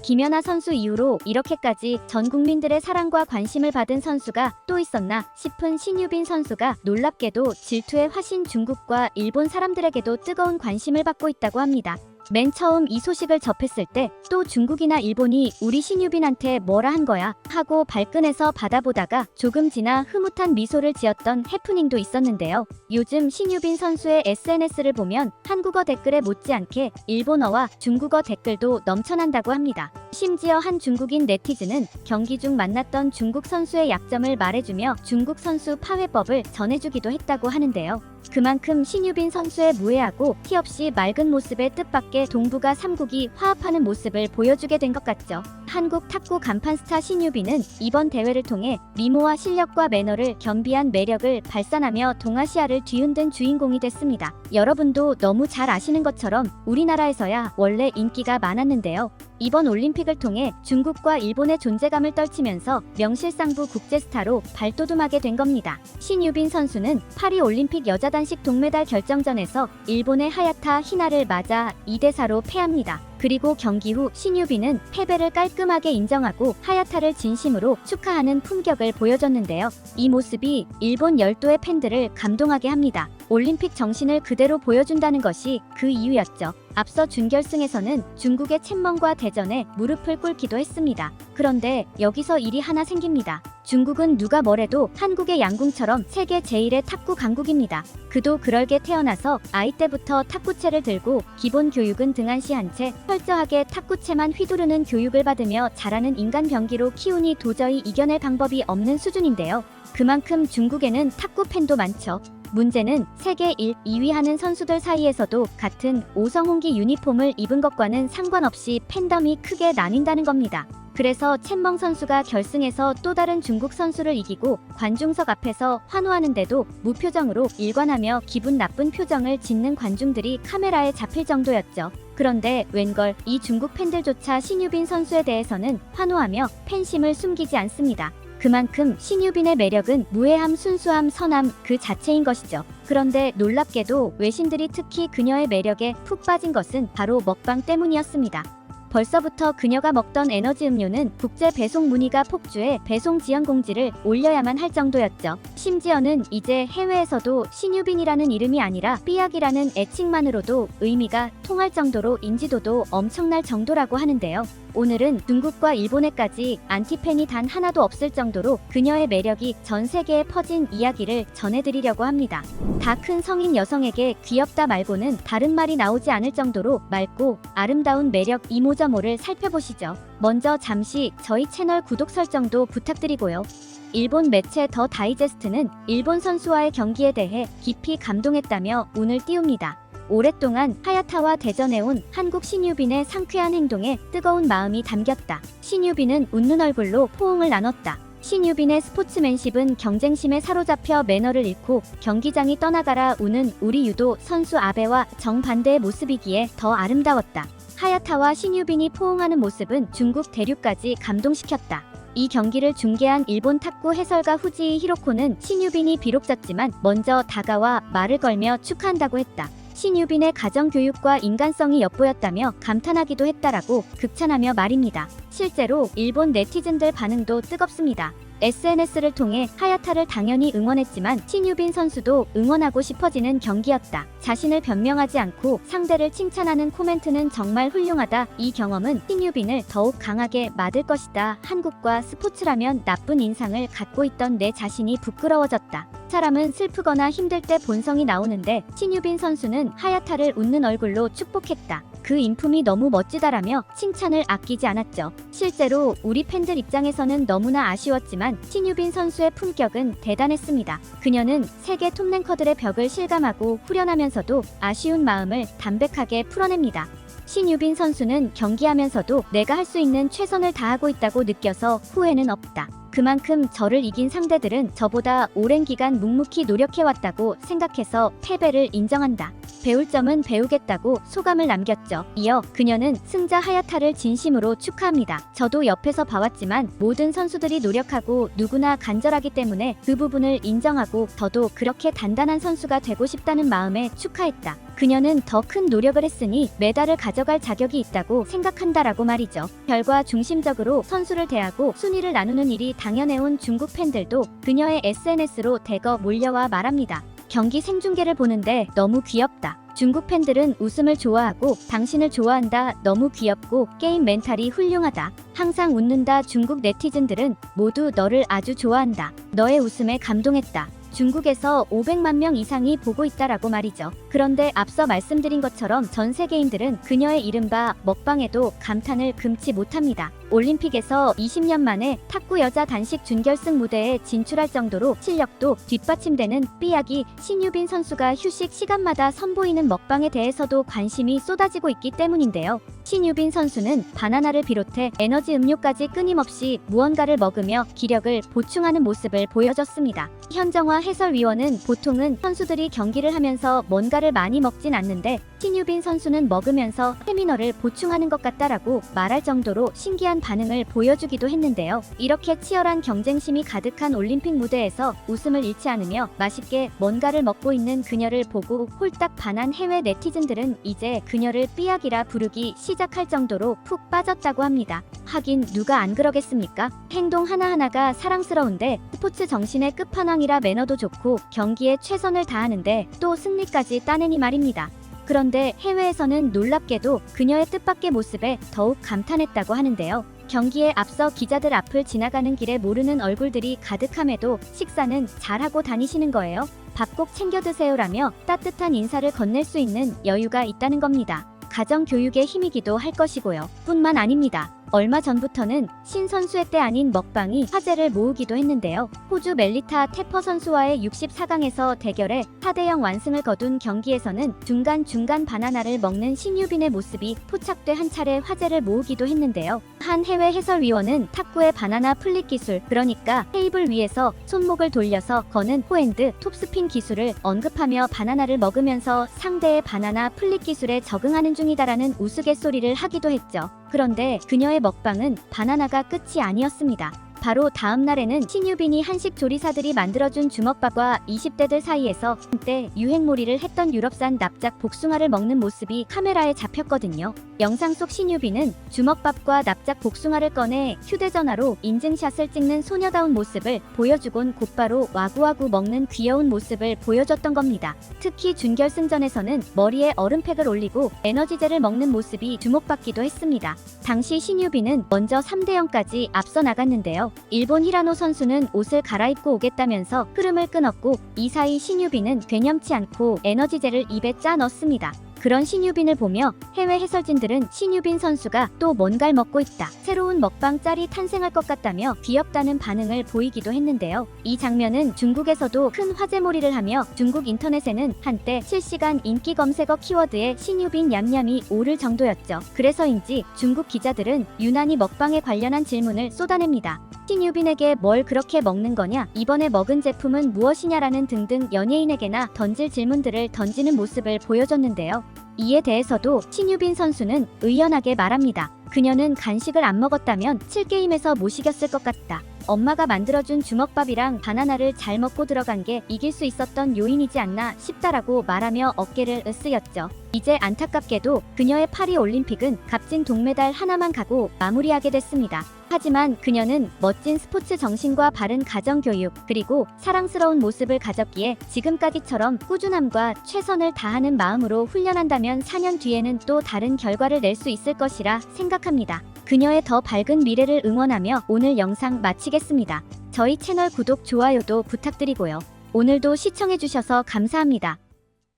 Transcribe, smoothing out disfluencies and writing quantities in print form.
김연아 선수 이후로 이렇게까지 전 국민들의 사랑과 관심을 받은 선수가 또 있었나 싶은 신유빈 선수가 놀랍게도 질투의 화신 중국과 일본 사람들에게도 뜨거운 관심을 받고 있다고 합니다. 맨 처음 이 소식을 접했을 때 또 중국이나 일본이 우리 신유빈한테 뭐라 한 거야 하고 발끈해서 받아보다가 조금 지나 흐뭇한 미소를 지었던 해프닝도 있었는데요. 요즘 신유빈 선수의 SNS를 보면 한국어 댓글에 못지않게 일본어와 중국어 댓글도 넘쳐난다고 합니다. 심지어 한 중국인 네티즌은 경기 중 만났던 중국 선수의 약점을 말해주며 중국 선수 파회법을 전해주기도 했다고 하는데요. 그만큼 신유빈 선수의 무해하고 티 없이 맑은 모습의 뜻밖의 동북아 3국이 화합하는 모습을 보여주게 된 것 같죠. 한국 탁구 간판 스타 신유빈은 이번 대회를 통해 미모와 실력과 매너를 겸비한 매력을 발산하며 동아시아를 뒤흔든 주인공이 됐습니다. 여러분도 너무 잘 아시는 것처럼 우리나라에서야 원래 인기가 많았는데요. 이번 올림픽을 통해 중국과 일본의 존재감을 떨치면서 명실상부 국제스타로 발돋움하게 된 겁니다. 신유빈 선수는 파리 올림픽 여자 단식 동메달 결정전에서 일본의 하야타 히나를 맞아 2대4로 패합니다. 그리고 경기 후 신유빈은 패배를 깔끔하게 인정하고 하야타를 진심으로 축하하는 품격을 보여줬는데요. 이 모습이 일본 열도의 팬들을 감동하게 합니다. 올림픽 정신을 그대로 보여준다는 것이 그 이유였죠. 앞서 준결승에서는 중국의 첸멍과 대전에 무릎을 꿇기도 했습니다. 그런데 여기서 일이 하나 생깁니다. 중국은 누가 뭐래도 한국의 양궁처럼 세계 제1의 탁구 강국입니다. 그도 그럴게 태어나서 아이 때부터 탁구채를 들고 기본 교육은 등한시한 채 철저하게 탁구채만 휘두르는 교육을 받으며 자라는 인간 병기로 키우니 도저히 이겨낼 방법이 없는 수준인데요. 그만큼 중국에는 탁구 팬도 많죠. 문제는 세계 1, 2위 하는 선수들 사이에서도 같은 오성홍기 유니폼을 입은 것과는 상관없이 팬덤이 크게 나뉜다는 겁니다. 그래서 첸멍 선수가 결승에서 또 다른 중국 선수를 이기고 관중석 앞에서 환호하는데도 무표정으로 일관하며 기분 나쁜 표정을 짓는 관중들이 카메라에 잡힐 정도였죠. 그런데 웬걸 이 중국 팬들조차 신유빈 선수에 대해서는 환호하며 팬심을 숨기지 않습니다. 그만큼 신유빈의 매력은 무해함, 순수함, 선함 그 자체인 것이죠. 그런데 놀랍게도 외신들이 특히 그녀의 매력에 푹 빠진 것은 바로 먹방 때문이었습니다. 벌써부터 그녀가 먹던 에너지 음료는 국제 배송 문의가 폭주해 배송 지연 공지를 올려야만 할 정도였죠. 심지어는 이제 해외에서도 신유빈이라는 이름이 아니라 삐약이라는 애칭만으로도 의미가 통할 정도로 인지도도 엄청날 정도라고 하는데요. 오늘은 중국과 일본에까지 안티팬이 단 하나도 없을 정도로 그녀의 매력이 전 세계에 퍼진 이야기를 전해드리려고 합니다. 다 큰 성인 여성에게 귀엽다 말고는 다른 말이 나오지 않을 정도로 맑고 아름다운 매력 이모저모를 살펴보시죠. 먼저 잠시 저희 채널 구독 설정도 부탁드리고요. 일본 매체 더 다이제스트는 일본 선수와의 경기에 대해 깊이 감동했다며 운을 띄웁니다. 오랫동안 하야타와 대전해온 한국 신유빈의 상쾌한 행동에 뜨거운 마음이 담겼다. 신유빈은 웃는 얼굴로 포옹을 나눴다. 신유빈의 스포츠맨십은 경쟁심에 사로잡혀 매너를 잃고 경기장이 떠나가라 우는 우리 유도 선수 아베와 정반대의 모습이기에 더 아름다웠다. 하야타와 신유빈이 포옹하는 모습은 중국 대륙까지 감동시켰다. 이 경기를 중계한 일본 탁구 해설가 후지이 히로코는 신유빈이 비록 졌지만 먼저 다가와 말을 걸며 축하한다고 했다. 신유빈의 가정교육과 인간성이 엿보였다며 감탄하기도 했다라고 극찬하며 말입니다. 실제로 일본 네티즌들 반응도 뜨겁습니다. SNS를 통해 하야타를 당연히 응원했지만 신유빈 선수도 응원하고 싶어지는 경기였다. 자신을 변명하지 않고 상대를 칭찬하는 코멘트는 정말 훌륭하다. 이 경험은 신유빈을 더욱 강하게 만들 것이다. 한국과 스포츠라면 나쁜 인상을 갖고 있던 내 자신이 부끄러워졌다. 사람은 슬프거나 힘들 때 본성이 나오는데 신유빈 선수는 하야타를 웃는 얼굴로 축복했다. 그 인품이 너무 멋지다라며 칭찬을 아끼지 않았죠. 실제로 우리 팬들 입장에서는 너무나 아쉬웠지만 신유빈 선수의 품격은 대단했습니다. 그녀는 세계 톱랭커들의 벽을 실감하고 후련하면서도 아쉬운 마음을 담백하게 풀어냅니다. 신유빈 선수는 경기하면서도 내가 할 수 있는 최선을 다하고 있다고 느껴서 후회는 없다. 그만큼 저를 이긴 상대들은 저보다 오랜 기간 묵묵히 노력해왔다고 생각해서 패배를 인정한다. 배울 점은 배우겠다고 소감을 남겼죠. 이어 그녀는 승자 하야타를 진심으로 축하합니다. 저도 옆에서 봐왔지만 모든 선수들이 노력하고 누구나 간절하기 때문에 그 부분을 인정하고 저도 그렇게 단단한 선수가 되고 싶다는 마음에 축하했다. 그녀는 더 큰 노력을 했으니 메달을 가져갈 자격이 있다고 생각한다라고 말이죠. 결과 중심적으로 선수를 대하고 순위를 나누는 일이 당연해온 중국 팬들도 그녀의 SNS로 대거 몰려와 말합니다. 경기 생중계를 보는데 너무 귀엽다. 중국 팬들은 웃음을 좋아하고 당신을 좋아한다. 너무 귀엽고 게임 멘탈이 훌륭하다. 항상 웃는다. 중국 네티즌들은 모두 너를 아주 좋아한다. 너의 웃음에 감동했다. 중국에서 500만 명 이상이 보고 있다라고 말이죠. 그런데 앞서 말씀드린 것처럼 전 세계인들은 그녀의 이른바 먹방에도 감탄을 금치 못합니다. 올림픽에서 20년 만에 탁구 여자 단식 준결승 무대에 진출할 정도로 실력도 뒷받침되는 삐약이 신유빈 선수가 휴식 시간마다 선보이는 먹방에 대해서도 관심이 쏟아지고 있기 때문인데요. 신유빈 선수는 바나나를 비롯해 에너지 음료까지 끊임없이 무언가를 먹으며 기력을 보충하는 모습을 보여줬습니다. 현정화 해설위원은 보통은 선수들이 경기를 하면서 뭔가를 많이 먹진 않는데 신유빈 선수는 먹으면서 스태미너를 보충하는 것 같다라고 말할 정도로 신기한 반응을 보여주기도 했는데요. 이렇게 치열한 경쟁심이 가득한 올림픽 무대에서 웃음을 잃지 않으며 맛있게 뭔가를 먹고 있는 그녀를 보고 홀딱 반한 해외 네티즌들은 이제 그녀를 삐약이라 부르기 시작할 정도로 푹 빠졌다고 합니다. 하긴 누가 안 그러겠습니까? 행동 하나하나가 사랑스러운데 스포츠 정신의 끝판왕이라 매너도 좋고 경기에 최선을 다하는데 또 승리까지 따내니 말입니다. 그런데 해외에서는 놀랍게도 그녀의 뜻밖의 모습에 더욱 감탄했다고 하는데요. 경기에 앞서 기자들 앞을 지나가는 길에 모르는 얼굴들이 가득함에도 식사는 잘하고 다니시는 거예요. 밥 꼭 챙겨 드세요라며 따뜻한 인사를 건넬 수 있는 여유가 있다는 겁니다. 가정 교육의 힘이기도 할 것이고요. 뿐만 아닙니다. 얼마 전부터는 신 선수의 때 아닌 먹방이 화제를 모으기도 했는데요. 호주 멜리타 테퍼 선수와의 64강에서 대결에 4대0 완승을 거둔 경기에서는 중간중간 바나나를 먹는 신유빈의 모습이 포착돼 한 차례 화제를 모으기도 했는데요. 한 해외 해설위원은 탁구의 바나나 플립 기술, 그러니까 테이블 위에서 손목을 돌려서 거는 포핸드 톱스핀 기술을 언급하며 바나나를 먹으면서 상대의 바나나 플립 기술에 적응하는 중이다라는 우스갯소리를 하기도 했죠. 그런데 그녀의 먹방은 바나나가 끝이 아니었습니다. 바로 다음 날에는 신유빈이 한식 조리사들이 만들어준 주먹밥과 20대들 사이에서 한때 유행몰이를 했던 유럽산 납작 복숭아를 먹는 모습이 카메라에 잡혔거든요. 영상 속 신유빈은 주먹밥과 납작 복숭아를 꺼내 휴대전화로 인증샷을 찍는 소녀다운 모습을 보여주곤 곧바로 와구와구 먹는 귀여운 모습을 보여줬던 겁니다. 특히 준결승전에서는 머리에 얼음팩을 올리고 에너지젤을 먹는 모습이 주목받기도 했습니다. 당시 신유빈은 먼저 3대0까지 앞서 나갔는데요. 일본 히라노 선수는 옷을 갈아입고 오겠다면서 흐름을 끊었고 이 사이 신유빈은 되념치 않고 에너지젤을 입에 짜 넣습니다. 그런 신유빈을 보며 해외 해설진들은 신유빈 선수가 또 뭔가를 먹고 있다. 새로운 먹방 짤이 탄생할 것 같다며 귀엽다는 반응을 보이기도 했는데요. 이 장면은 중국에서도 큰 화제몰이를 하며 중국 인터넷에는 한때 실시간 인기 검색어 키워드에 신유빈 냠냠이 오를 정도였죠. 그래서인지 중국 기자들은 유난히 먹방에 관련한 질문을 쏟아냅니다. 신유빈에게 뭘 그렇게 먹는 거냐? 이번에 먹은 제품은 무엇이냐라는 등등 연예인에게나 던질 질문들을 던지는 모습을 보여줬는데요. 이에 대해서도 신유빈 선수는 의연하게 말합니다. 그녀는 간식을 안 먹었다면 7게임에서 못 이겼을 것 같다. 엄마가 만들어준 주먹밥이랑 바나나를 잘 먹고 들어간 게 이길 수 있었던 요인이지 않나 싶다라고 말하며 어깨를 으쓱였죠. 이제 안타깝게도 그녀의 파리 올림픽은 값진 동메달 하나만 가고 마무리하게 됐습니다. 하지만 그녀는 멋진 스포츠 정신과 바른 가정교육 그리고 사랑스러운 모습을 가졌기에 지금까지처럼 꾸준함과 최선을 다하는 마음으로 훈련한다면 4년 뒤에는 또 다른 결과를 낼 수 있을 것이라 생각합니다. 그녀의 더 밝은 미래를 응원하며 오늘 영상 마치겠습니다. 저희 채널 구독, 좋아요도 부탁드리고요. 오늘도 시청해주셔서 감사합니다.